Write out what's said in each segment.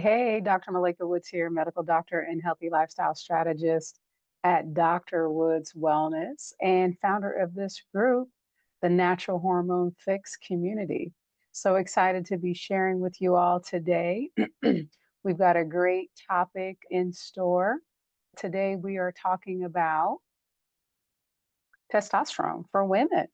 Hey, Dr. Malaika Woods here, medical doctor and healthy lifestyle strategist at Dr. Woods Wellness and founder of this group, the Natural Hormone Fix Community. So excited to be sharing with you all today. We've got a great topic in store. Today we are talking about testosterone for women.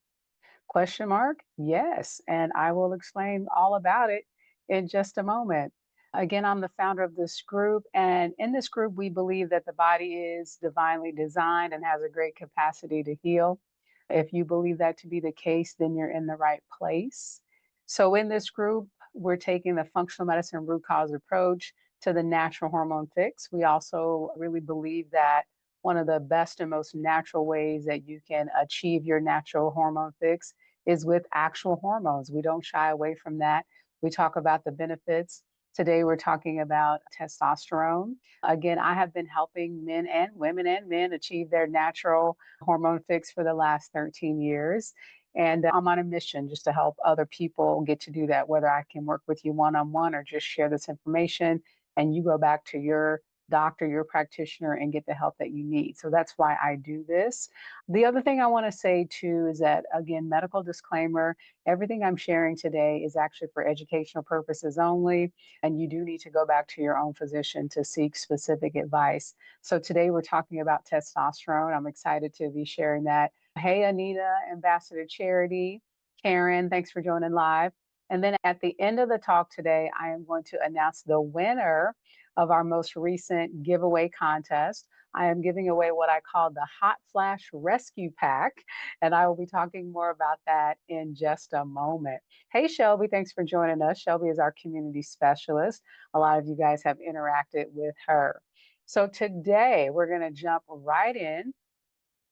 Question mark? Yes. And I will explain all about it in just a moment. Again, I'm the founder of this group. And in this group, we believe that the body is divinely designed and has a great capacity to heal. If you believe that to be the case, then you're in the right place. So in this group, we're taking the functional medicine root cause approach to the natural hormone fix. We also really believe that one of the best and most natural ways that you can achieve your natural hormone fix is with actual hormones. We don't shy away from that. We talk about the benefits. Today, we're talking about testosterone. Again, I have been helping men and women and men achieve their natural hormone fix for the last 13 years. And I'm on a mission just to help other people get to do that, whether I can work with you one on one or just share this information and you go back to your doctor, your practitioner, and get the help that you need. So that's why I do this. The other thing I want to say too is that, again, medical disclaimer, everything I'm sharing today is actually for educational purposes only, and you do need to go back to your own physician to seek specific advice. So today we're talking about testosterone. I'm excited to be sharing that. Hey, Anita, Ambassador Charity, Karen, thanks for joining live. And then at the end of the talk today, I am going to announce the winner of our most recent giveaway contest. I am giving away what I call the Hot Flash Rescue Pack, and I will be talking more about that in just a moment. Hey, Shelby, thanks for joining us. Shelby is our community specialist. A lot of you guys have interacted with her. So today we're going to jump right in.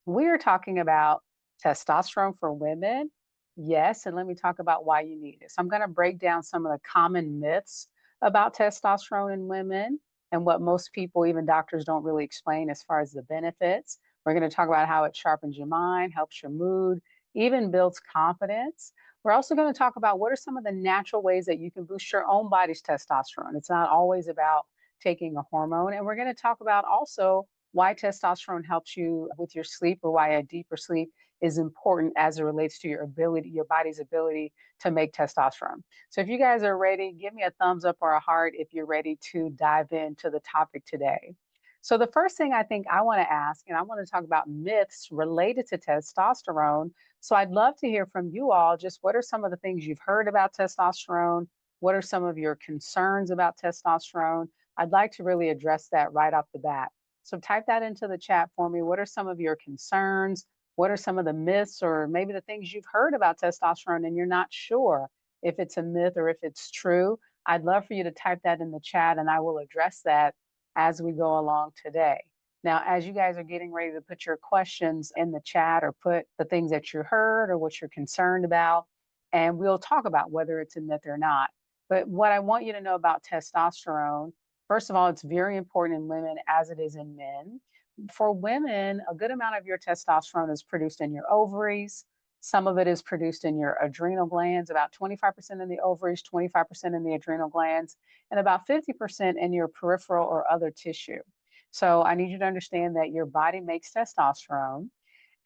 We are talking about testosterone for women. Yes, and let me talk about why you need it. So I'm going to break down some of the common myths about testosterone in women and what most people, even doctors, don't really explain as far as the benefits. We're going to talk about how it sharpens your mind, helps your mood, even builds confidence. We're also going to talk about what are some of the natural ways that you can boost your own body's testosterone. It's not always about taking a hormone. And we're going to talk about also why testosterone helps you with your sleep or why a deeper sleep is important as it relates to your ability, your body's ability to make testosterone. So if you guys are ready, give me a thumbs up or a heart if you're ready to dive into the topic today. So the first thing I think I want to ask, and I want to talk about myths related to testosterone. So I'd love to hear from you all, just what are some of the things you've heard about testosterone? What are some of your concerns about testosterone? I'd like to really address that right off the bat. So type that into the chat for me. What are some of your concerns? What are some of the myths or maybe the things you've heard about testosterone and you're not sure if it's a myth or if it's true? I'd love for you to type that in the chat and I will address that as we go along today. Now, as you guys are getting ready to put your questions in the chat or put the things that you heard or what you're concerned about, and we'll talk about whether it's a myth or not. But what I want you to know about testosterone, first of all, it's very important in women as it is in men. For women, a good amount of your testosterone is produced in your ovaries. Some of it is produced in your adrenal glands, about 25% in the ovaries, 25% in the adrenal glands, and about 50% in your peripheral or other tissue. So I need you to understand that your body makes testosterone.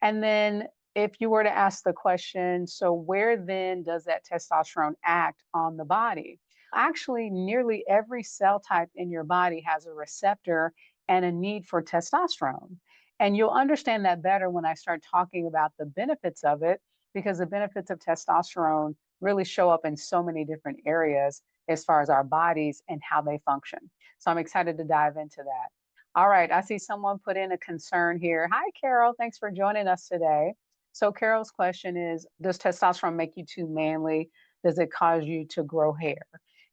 And then if you were to ask the question, so where then does that testosterone act on the body? Actually, nearly every cell type in your body has a receptor and a need for testosterone. And you'll understand that better when I start talking about the benefits of it, because the benefits of testosterone really show up in so many different areas as far as our bodies and how they function. So I'm excited to dive into that. All right, I see someone put in a concern here. Hi, Carol. Thanks for joining us today. So Carol's question is, does testosterone make you too manly? Does it cause you to grow hair?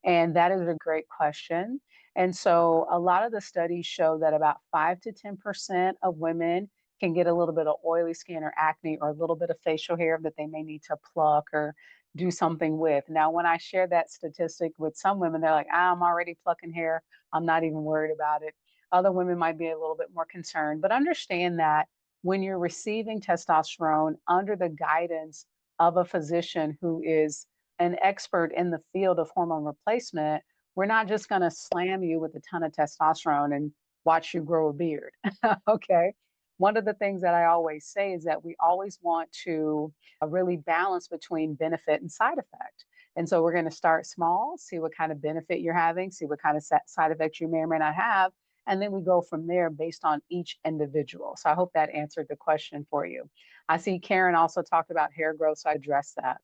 And that is a great question. And so a lot of the studies show that about 5 to 10% of women can get a little bit of oily skin or acne or a little bit of facial hair that they may need to pluck or do something with. Now, when I share that statistic with some women, they're like, I'm already plucking hair. I'm not even worried about it. Other women might be a little bit more concerned, but understand that when you're receiving testosterone under the guidance of a physician who is an expert in the field of hormone replacement, We're not just going to slam you with a ton of testosterone and watch you grow a beard. Okay. One of the things that I always say is that we always want to really balance between benefit and side effect. And so we're going to start small, see what kind of benefit you're having, see what kind of side effects you may or may not have. And then we go from there based on each individual. So I hope that answered the question for you. I see Karen also talked about hair growth, so I addressed that.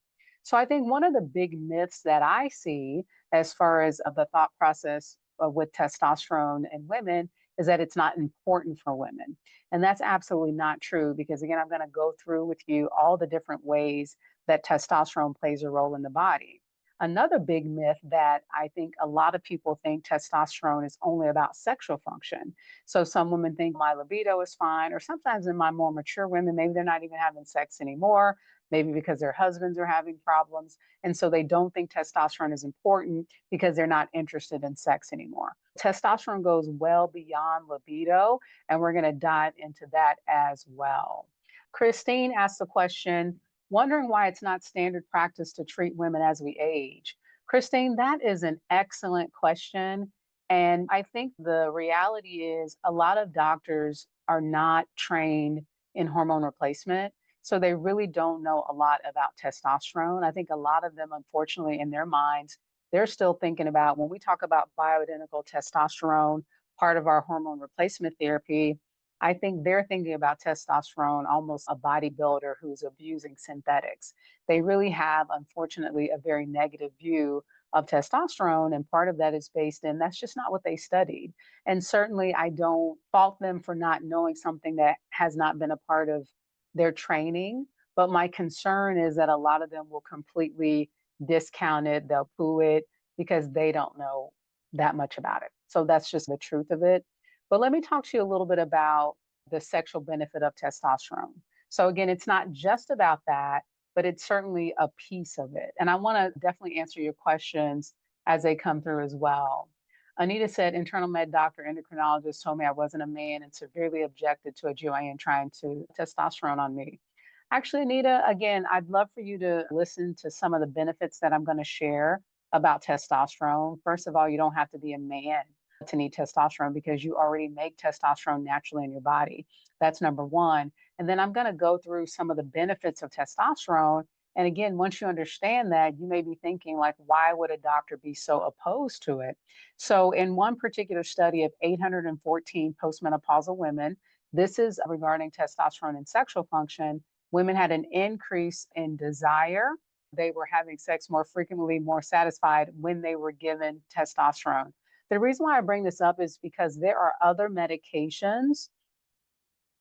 So I think one of the big myths that I see as far as the thought process with testosterone in women is that it's not important for women. And that's absolutely not true because, again, I'm going to go through with you all the different ways that testosterone plays a role in the body. Another big myth that I think a lot of people think testosterone is only about sexual function. So some women think my libido is fine, or sometimes in my more mature women, maybe they're not even having sex anymore, maybe because their husbands are having problems. And so they don't think testosterone is important because they're not interested in sex anymore. Testosterone goes well beyond libido, and we're going to dive into that as well. Christine asked the question, wondering why it's not standard practice to treat women as we age. Christine, that is an excellent question. And I think the reality is a lot of doctors are not trained in hormone replacement. So they really don't know a lot about testosterone. I think a lot of them, unfortunately, in their minds, they're still thinking about when we talk about bioidentical testosterone, part of our hormone replacement therapy, I think they're thinking about testosterone almost a bodybuilder who's abusing synthetics. They really have, unfortunately, a very negative view of testosterone. And part of that is based in that's just not what they studied. And certainly, I don't fault them for not knowing something that has not been a part of their training. But my concern is that a lot of them will completely discount it, they'll poo it because they don't know that much about it. So that's just the truth of it. But let me talk to you a little bit about the sexual benefit of testosterone. So, again, it's not just about that, but it's certainly a piece of it. And I want to definitely answer your questions as they come through as well. Anita said, internal med doctor, endocrinologist told me I wasn't a man and severely objected to a GYN trying to testosterone on me. Actually, Anita, again, I'd love for you to listen to some of the benefits that I'm going to share about testosterone. First of all, you don't have to be a man to need testosterone because you already make testosterone naturally in your body. That's number one. And then I'm going to go through some of the benefits of testosterone. And again, once you understand that, you may be thinking, like, why would a doctor be so opposed to it? So, in one particular study of 814 postmenopausal women, this is regarding testosterone and sexual function. Women had an increase in desire. They were having sex more frequently, more satisfied when they were given testosterone. The reason why I bring this up is because there are other medications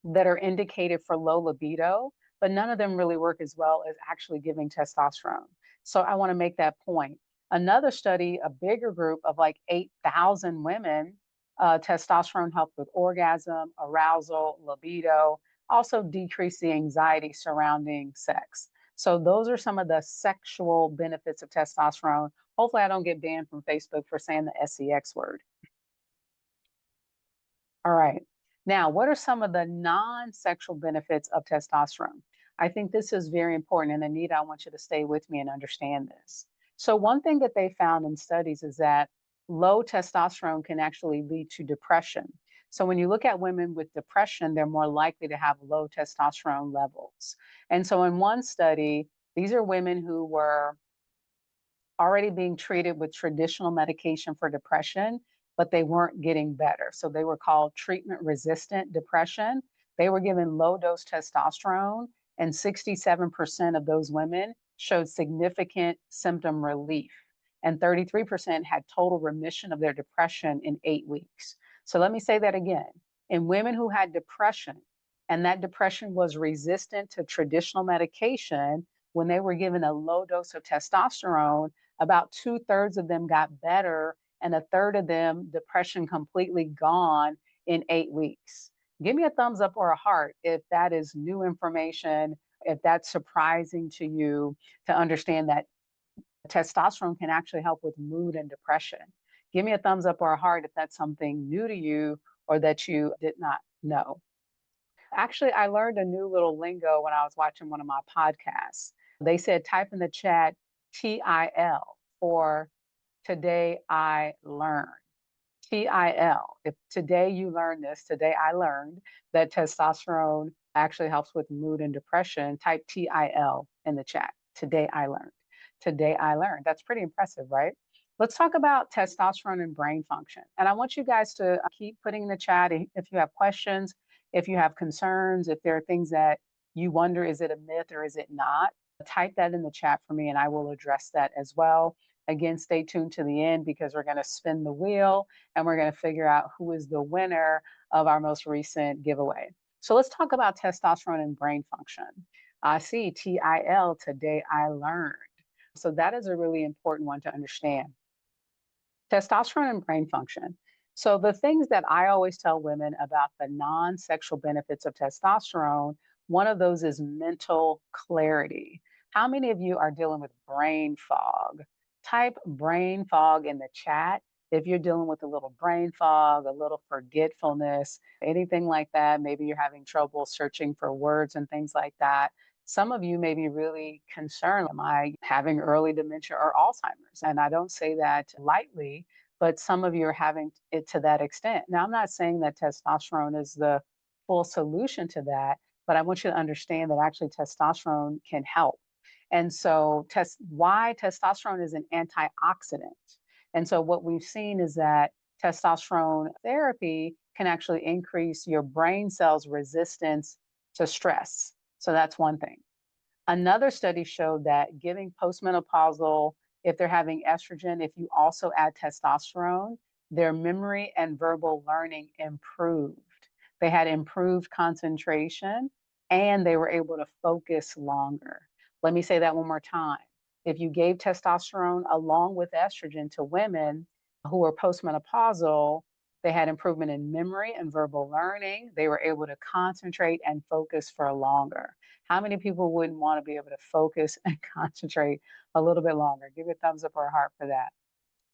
that are indicated for low libido, but none of them really work as well as actually giving testosterone. So I want to make that point. Another study, a bigger group of like 8,000 women, testosterone helped with orgasm, arousal, libido, also decrease the anxiety surrounding sex. So those are some of the sexual benefits of testosterone. Hopefully I don't get banned from Facebook for saying the sex word. All right. Now, what are some of the non-sexual benefits of testosterone? I think this is very important. And Anita, I want you to stay with me and understand this. So one thing that they found in studies is that low testosterone can actually lead to depression. So when you look at women with depression, they're more likely to have low testosterone levels. And so in one study, these are women who were already being treated with traditional medication for depression, but they weren't getting better. So they were called treatment resistant depression. They were given low dose testosterone, and 67% of those women showed significant symptom relief, and 33% had total remission of their depression in 8 weeks. So let me say that again. In women who had depression, and that depression was resistant to traditional medication, when they were given a low dose of testosterone, about 2/3 of them got better, and a third of them, depression completely gone in 8 weeks. Give me a thumbs up or a heart if that is new information, if that's surprising to you to understand that testosterone can actually help with mood and depression. Give me a thumbs up or a heart if that's something new to you or that you did not know. Actually, I learned a new little lingo when I was watching one of my podcasts. They said type in the chat TIL for Today I learned. TIL. If today you learned this, today I learned that testosterone actually helps with mood and depression. Type TIL in the chat. Today I learned. Today I learned. That's pretty impressive, right? Let's talk about testosterone and brain function. And I want you guys to keep putting in the chat if you have questions, if you have concerns, if there are things that you wonder, is it a myth or is it not? Type that in the chat for me and I will address that as well. Again, stay tuned to the end because we're going to spin the wheel and we're going to figure out who is the winner of our most recent giveaway. So let's talk about testosterone and brain function. I see TIL, today I learned. So that is a really important one to understand. Testosterone and brain function. So the things that I always tell women about the non-sexual benefits of testosterone, one of those is mental clarity. How many of you are dealing with brain fog? Type brain fog in the chat if you're dealing with a little brain fog, a little forgetfulness, anything like that. Maybe you're having trouble searching for words and things like that. Some of you may be really concerned, am I having early dementia or Alzheimer's? And I don't say that lightly, but some of you are having it to that extent. Now, I'm not saying that testosterone is the full solution to that, but I want you to understand that actually testosterone can help. And so, why testosterone is an antioxidant. And so, what we've seen is that testosterone therapy can actually increase your brain cells' resistance to stress. So, that's one thing. Another study showed that giving postmenopausal, if they're having estrogen, if you also add testosterone, their memory and verbal learning improved. They had improved concentration and they were able to focus longer. Let me say that one more time. If you gave testosterone along with estrogen to women who were postmenopausal, they had improvement in memory and verbal learning. They were able to concentrate and focus for longer. How many people wouldn't want to be able to focus and concentrate a little bit longer? Give it a thumbs up or a heart for that.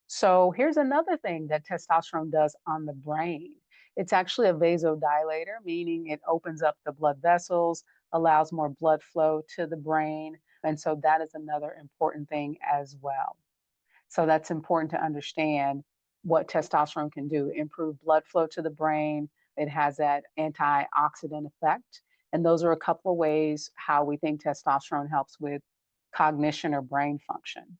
So here's another thing that testosterone does on the brain. It's actually a vasodilator, meaning it opens up the blood vessels, allows more blood flow to the brain. And so that is another important thing as well. So that's important to understand what testosterone can do. Improve blood flow to the brain. It has that antioxidant effect. And those are a couple of ways how we think testosterone helps with cognition or brain function.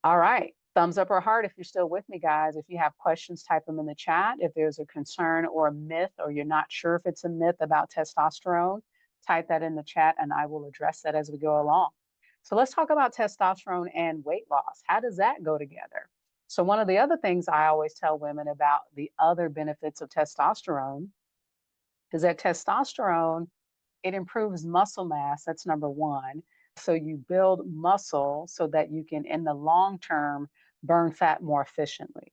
All right. Thumbs up or heart if you're still with me, guys. If you have questions, type them in the chat. If there's a concern or a myth, or you're not sure if it's a myth about testosterone, type that in the chat and I will address that as we go along. So let's talk about testosterone and weight loss. How does that go together? So one of the other things I always tell women about the other benefits of testosterone is that testosterone, it improves muscle mass. That's number one. So you build muscle so that you can, in the long term, burn fat more efficiently.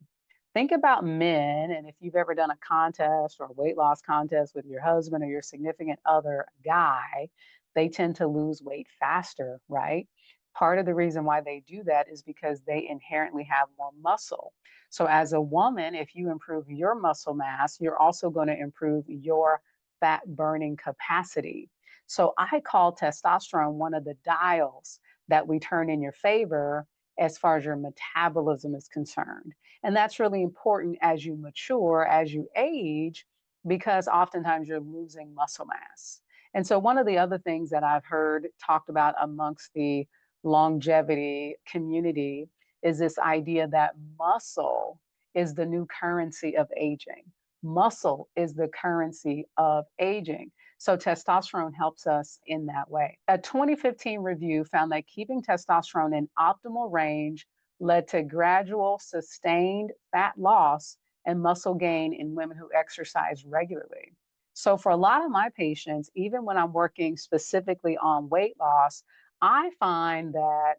Think about men, and if you've ever done a contest or a weight loss contest with your husband or your significant other guy, they tend to lose weight faster, right? Part of the reason why they do that is because they inherently have more muscle. So, as a woman, if you improve your muscle mass, you're also going to improve your fat burning capacity. So, I call testosterone one of the dials that we turn in your favor as far as your metabolism is concerned. And that's really important as you mature, as you age, because oftentimes you're losing muscle mass. And so, one of the other things that I've heard talked about amongst the longevity community is this idea that muscle is the new currency of aging. Muscle is the currency of aging. So testosterone helps us in that way. A 2015 review found that keeping testosterone in optimal range led to gradual, sustained fat loss and muscle gain in women who exercise regularly. So, for a lot of my patients, even when I'm working specifically on weight loss, I find that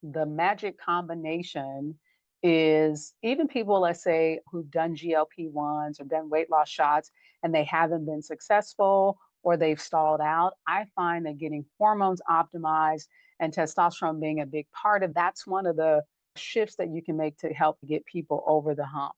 the magic combination is even people, let's say, who've done GLP-1s or done weight loss shots and they haven't been successful or they've stalled out. I find that getting hormones optimized and testosterone being a big part of that's one of the shifts that you can make to help get people over the hump.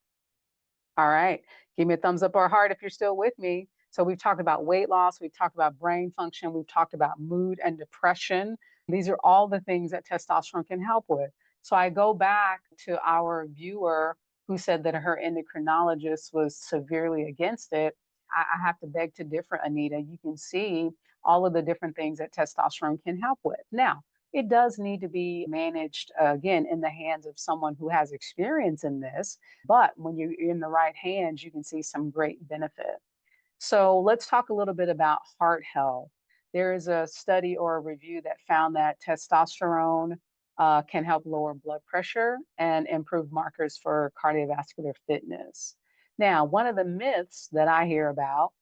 All right. Give me a thumbs up or a heart if you're still with me. So we've talked about weight loss, we've talked about brain function, we've talked about mood and depression. These are all the things that testosterone can help with. So I go back to our viewer who said that her endocrinologist was severely against it. I have to beg to differ, Anita. You can see all of the different things that testosterone can help with. Now, it does need to be managed again in the hands of someone who has experience in this. But when you're in the right hands, you can see some great benefit. So let's talk a little bit about heart health. There is a study or a review that found that testosterone can help lower blood pressure and improve markers for cardiovascular fitness. Now, one of the myths that I hear about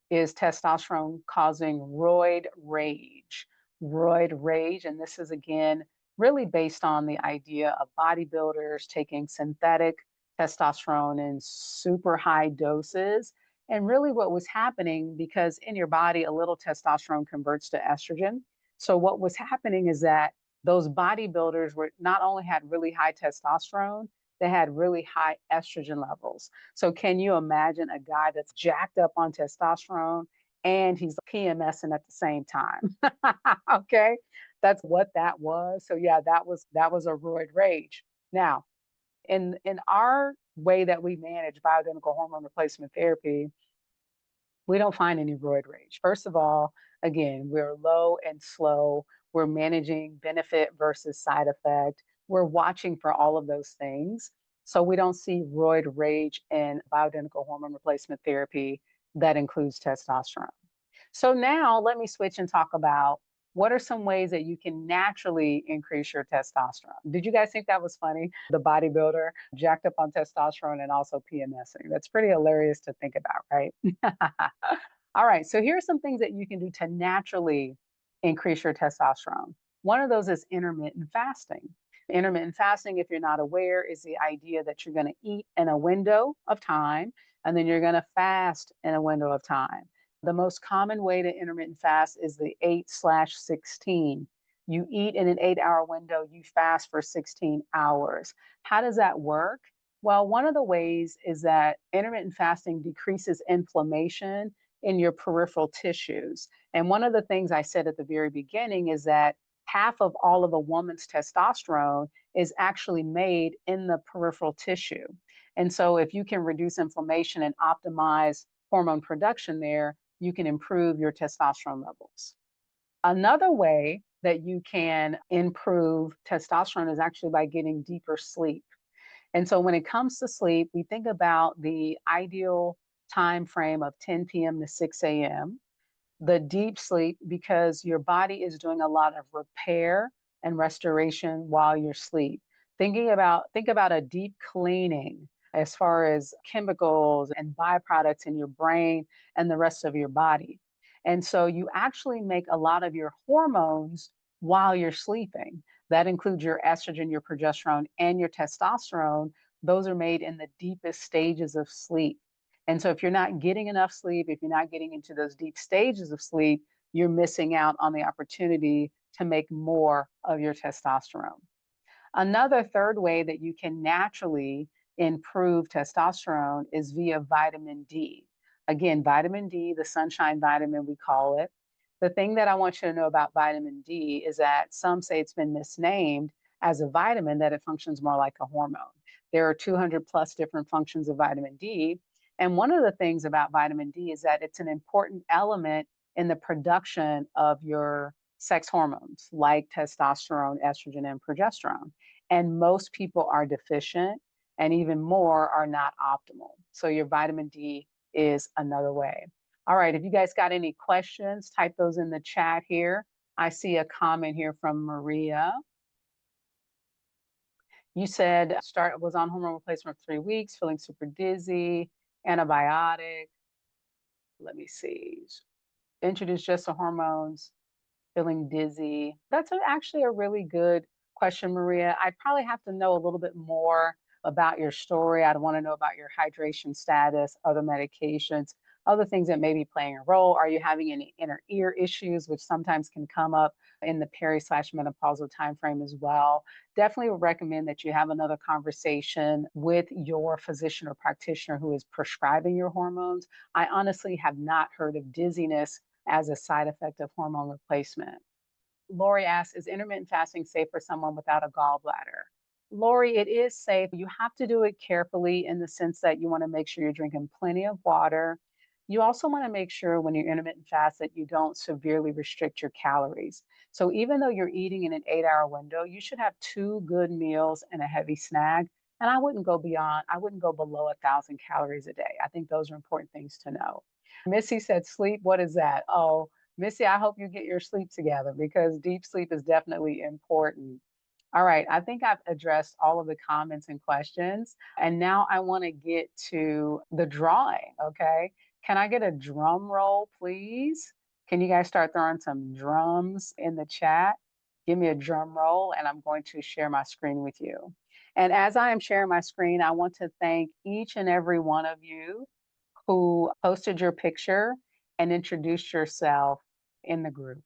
is testosterone causing roid rage. Roid rage, and this is again really based on the idea of bodybuilders taking synthetic testosterone in super high doses. And really, what was happening, because in your body, a little testosterone converts to estrogen. So, what was happening is that those bodybuilders were not only had really high testosterone, they had really high estrogen levels. So, can you imagine a guy that's jacked up on testosterone and he's PMSing at the same time? Okay, that's what that was. So, yeah, that was a roid rage. Now, in our way that we manage bioidentical hormone replacement therapy, we don't find any roid rage. First of all, again, we're low and slow. We're managing benefit versus side effect. We're watching for all of those things. So we don't see roid rage in bioidentical hormone replacement therapy that includes testosterone. So now let me switch and talk about what are some ways that you can naturally increase your testosterone. Did you guys think that was funny? The bodybuilder jacked up on testosterone and also PMSing. That's pretty hilarious to think about, right? All right, so here are some things that you can do to naturally increase your testosterone. One of those is intermittent fasting. Intermittent fasting, if you're not aware, is the idea that you're going to eat in a window of time and then you're going to fast in a window of time. The most common way to intermittent fast is the 8/16. You eat in an 8 hour window, you fast for 16 hours. How does that work? Well, one of the ways is that intermittent fasting decreases inflammation in your peripheral tissues. And one of the things I said at the very beginning is that half of all of a woman's testosterone is actually made in the peripheral tissue. And so, if you can reduce inflammation and optimize hormone production there, you can improve your testosterone levels. Another way that you can improve testosterone is actually by getting deeper sleep. And so when it comes to sleep, we think about the ideal time frame of 10 p.m. to 6 a.m., the deep sleep, because your body is doing a lot of repair and restoration while you're asleep. Think about a deep cleaning as far as chemicals and byproducts in your brain and the rest of your body. And so you actually make a lot of your hormones while you're sleeping. That includes your estrogen, your progesterone, and your testosterone. Those are made in the deepest stages of sleep. And so if you're not getting enough sleep, if you're not getting into those deep stages of sleep, you're missing out on the opportunity to make more of your testosterone. Another third way that you can naturally improve testosterone is via vitamin D. Again, vitamin D, the sunshine vitamin, we call it. The thing that I want you to know about vitamin D is that some say it's been misnamed as a vitamin, that it functions more like a hormone. There are 200 plus different functions of vitamin D. And one of the things about vitamin D is that it's an important element in the production of your sex hormones like testosterone, estrogen, and progesterone. And most people are deficient, and even more are not optimal. So, your vitamin D is another way. All right, if you guys got any questions, type those in the chat here. I see a comment here from Maria. You said start was on hormone replacement for 3 weeks, feeling super dizzy, antibiotic. Let me see. Introduce just the hormones, feeling dizzy. That's actually a really good question, Maria. I'd probably have to know a little bit more about your story. I'd want to know about your hydration status, other medications, other things that may be playing a role. Are you having any inner ear issues, which sometimes can come up in the peri/menopausal timeframe as well? Definitely would recommend that you have another conversation with your physician or practitioner who is prescribing your hormones. I honestly have not heard of dizziness as a side effect of hormone replacement. Lori asks, is intermittent fasting safe for someone without a gallbladder? Lori, it is safe. You have to do it carefully in the sense that you want to make sure you're drinking plenty of water. You also want to make sure when you're intermittent fast that you don't severely restrict your calories. So even though you're eating in an 8 hour window, you should have two good meals and a heavy snack. And I wouldn't go below 1,000 calories a day. I think those are important things to know. Missy said, sleep. What is that? Oh, Missy, I hope you get your sleep together because deep sleep is definitely important. All right, I think I've addressed all of the comments and questions. And now I want to get to the drawing, okay? Can I get a drum roll, please? Can you guys start throwing some drums in the chat? Give me a drum roll, and I'm going to share my screen with you. And as I am sharing my screen, I want to thank each and every one of you who posted your picture and introduced yourself in the group.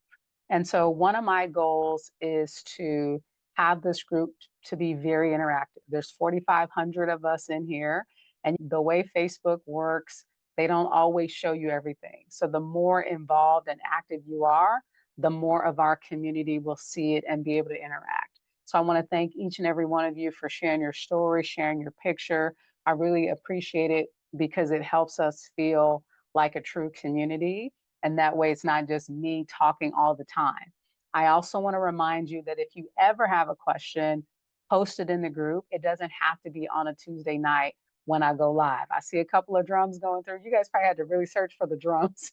And so one of my goals is to have this group to be very interactive. There's 4,500 of us in here, and the way Facebook works, they don't always show you everything. So the more involved and active you are, the more of our community will see it and be able to interact. So I want to thank each and every one of you for sharing your story, sharing your picture. I really appreciate it because it helps us feel like a true community. And that way, it's not just me talking all the time. I also want to remind you that if you ever have a question, post it in the group. It doesn't have to be on a Tuesday night when I go live. I see a couple of drums going through. You guys probably had to really search for the drums.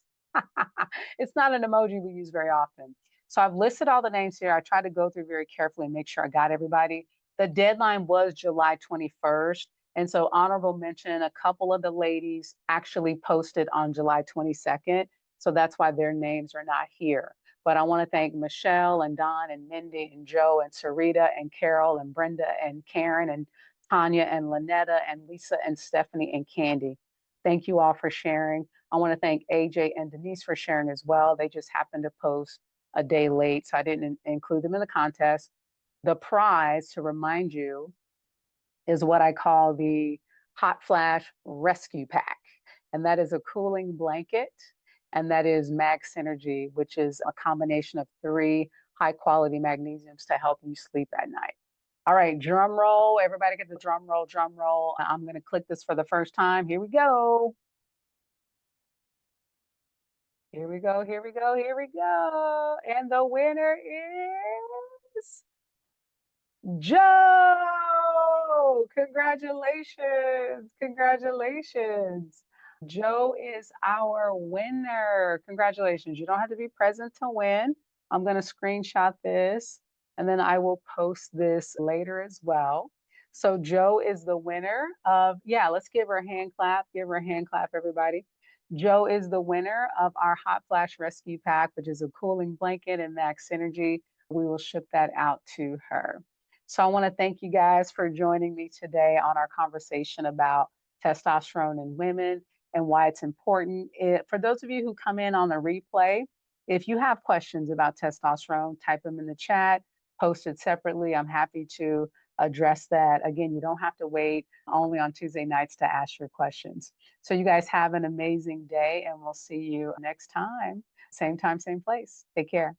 It's not an emoji we use very often. So I've listed all the names here. I tried to go through very carefully and make sure I got everybody. The deadline was July 21st. And so honorable mention, a couple of the ladies actually posted on July 22nd. So that's why their names are not here. But I want to thank Michelle and Don and Mindy and Joe and Sarita and Carol and Brenda and Karen and Tanya and Lynetta and Lisa and Stephanie and Candy. Thank you all for sharing. I want to thank AJ and Denise for sharing as well. They just happened to post a day late, so I didn't include them in the contest. The prize, to remind you, is what I call the Hot Flash Rescue Pack. And that is a cooling blanket. And that is Mag Synergy, which is a combination of 3 high quality magnesiums to help you sleep at night. All right, drum roll. Everybody get the drum roll, drum roll. I'm going to click this for the first time. Here we go. Here we go, here we go, here we go. And the winner is Joe. Congratulations. Congratulations. Joe is our winner. Congratulations. You don't have to be present to win. I'm going to screenshot this and then I will post this later as well. So Joe is the winner of, yeah, let's give her a hand clap. Give her a hand clap, everybody. Joe is the winner of our Hot Flash Rescue Pack, which is a cooling blanket and Max Synergy. We will ship that out to her. So I want to thank you guys for joining me today on our conversation about testosterone in women and why it's important. For those of you who come in on the replay, if you have questions about testosterone, type them in the chat, post it separately. I'm happy to address that. Again, you don't have to wait only on Tuesday nights to ask your questions. So you guys have an amazing day and we'll see you next time. Same time, same place. Take care.